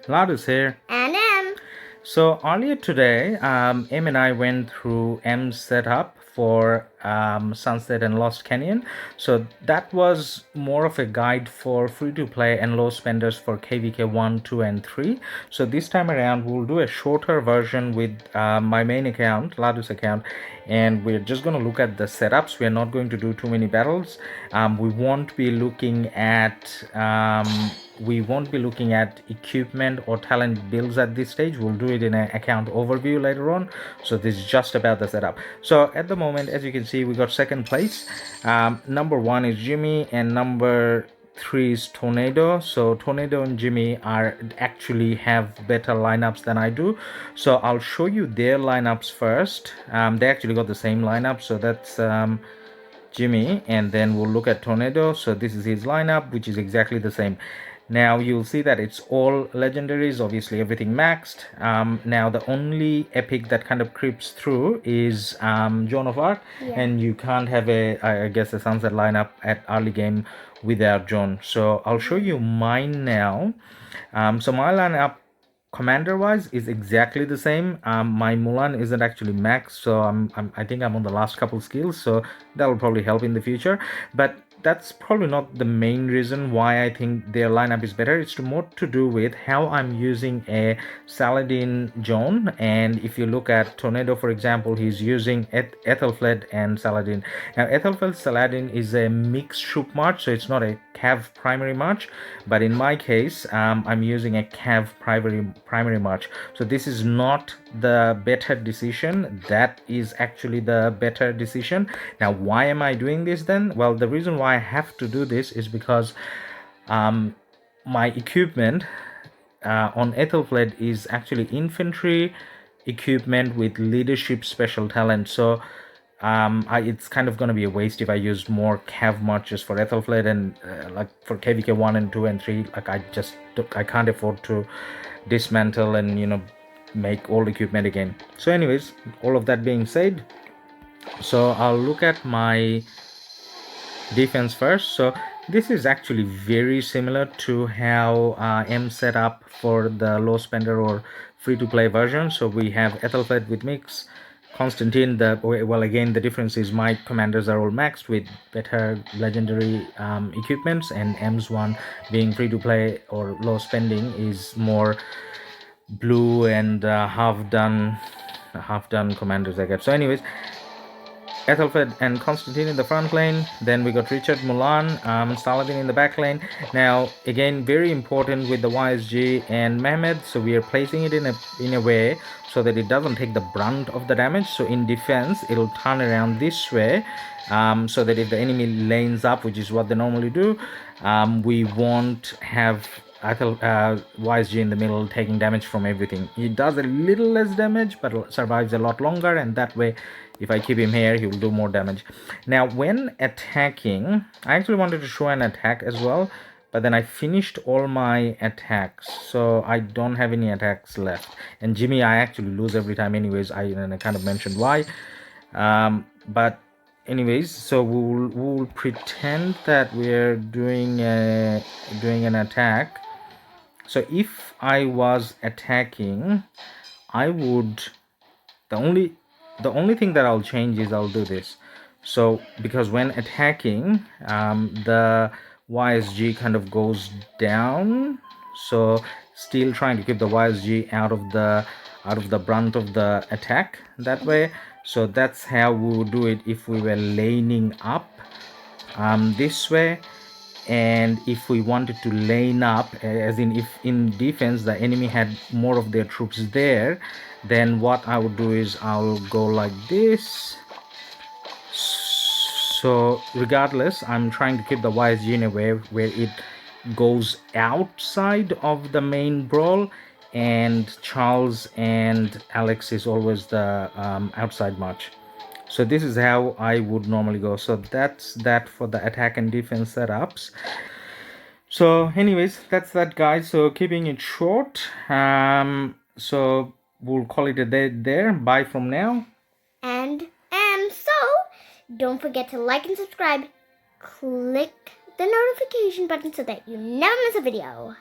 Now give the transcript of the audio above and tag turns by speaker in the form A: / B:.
A: Ladus here.
B: And M.
A: So earlier today, M and I went through M's setup for Sunset and Lost Canyon. So that was more of a guide for free-to-play and low spenders for KvK 1, 2, and 3. So this time around, we'll do a shorter version with my main account, Ladus account, and we're just going to look at the setups. We're not going to do too many battles. We won't be looking at equipment or talent builds at this stage. We'll do it in an account overview later on. So this is just about the setup. So at the moment, as you can see, we got second place. Number 1 is Jimmy and number 3 is Tornado. So Tornado and Jimmy actually have better lineups than I do. So I'll show you their lineups first. They actually got the same lineup. So that's Jimmy, and then we'll look at Tornado. So this is his lineup, which is exactly the same. Now you'll see that it's all legendaries, obviously everything maxed. Now the only epic that kind of creeps through is Joan of Arc, and you can't have I guess a Sunset lineup at early game without Joan. So I'll show you mine now. So my lineup commander wise is exactly the same. My Mulan isn't actually maxed, so I think I'm on the last couple skills, so that will probably help in the future. But that's probably not the main reason why I think their lineup is better. It's more to do with how I'm using a Saladin Joan. And if you look at Tornado, for example, he's using Ethelfled and Saladin. Now Ethelfled Saladin is a mixed troop march, so it's not a Cav primary march, but in my case I'm using a Cav primary march. So this is not the better decision, that is actually the better decision. Now why am I doing this then? Well, the reason why I have to do this is because my equipment on Ethelfled is actually infantry equipment with leadership special talent. So it's kind of going to be a waste if I used more Cav marches for Ethelfled, and like for KvK 1 and 2 and 3, like I can't afford to dismantle and make old equipment again. So anyways, all of that being said, so I'll look at my defense first. So this is actually very similar to how M set up for the low spender or free-to-play version. So we have Ethelfled with mix, Constantine. Again, the difference is my commanders are all maxed with better legendary equipments, and M's one being free-to-play or low spending is more blue and half done commanders I get. So anyways, Ethelfled and Constantine in the front lane. Then we got Richard, Mulan, Saladin in the back lane. Now again, very important with the YSG and Mehmed. So we are placing it in a way so that it doesn't take the brunt of the damage. So in defense, it'll turn around this way, so that if the enemy lanes up, which is what they normally do, we won't have YSG in the middle taking damage from everything. He does a little less damage but survives a lot longer, and that way if I keep him here he will do more damage. Now when attacking, I actually wanted to show an attack as well, but then I finished all my attacks, so I don't have any attacks left. And Jimmy I actually lose every time anyways. I kind of mentioned why, but anyways, so we'll pretend that we're doing an attack. So if I was attacking, I would, the only thing that I'll change is I'll do this. So because when attacking, the YSG kind of goes down, so still trying to keep the YSG out of the brunt of the attack that way. So that's how we would do it if we were laning up this way. And if we wanted to lane up, as in if in defense the enemy had more of their troops there, then what I would do is I'll go like this. So regardless, I'm trying to keep the YSG in a way where it goes outside of the main brawl, and Charles and Alex is always the outside march. So this is how I would normally go. So that's that for the attack and defense setups. So anyways, that's that, guys. So keeping it short, so we'll call it a day there. Bye from now.
B: And so don't forget to like and subscribe. Click the notification button so that you never miss a video.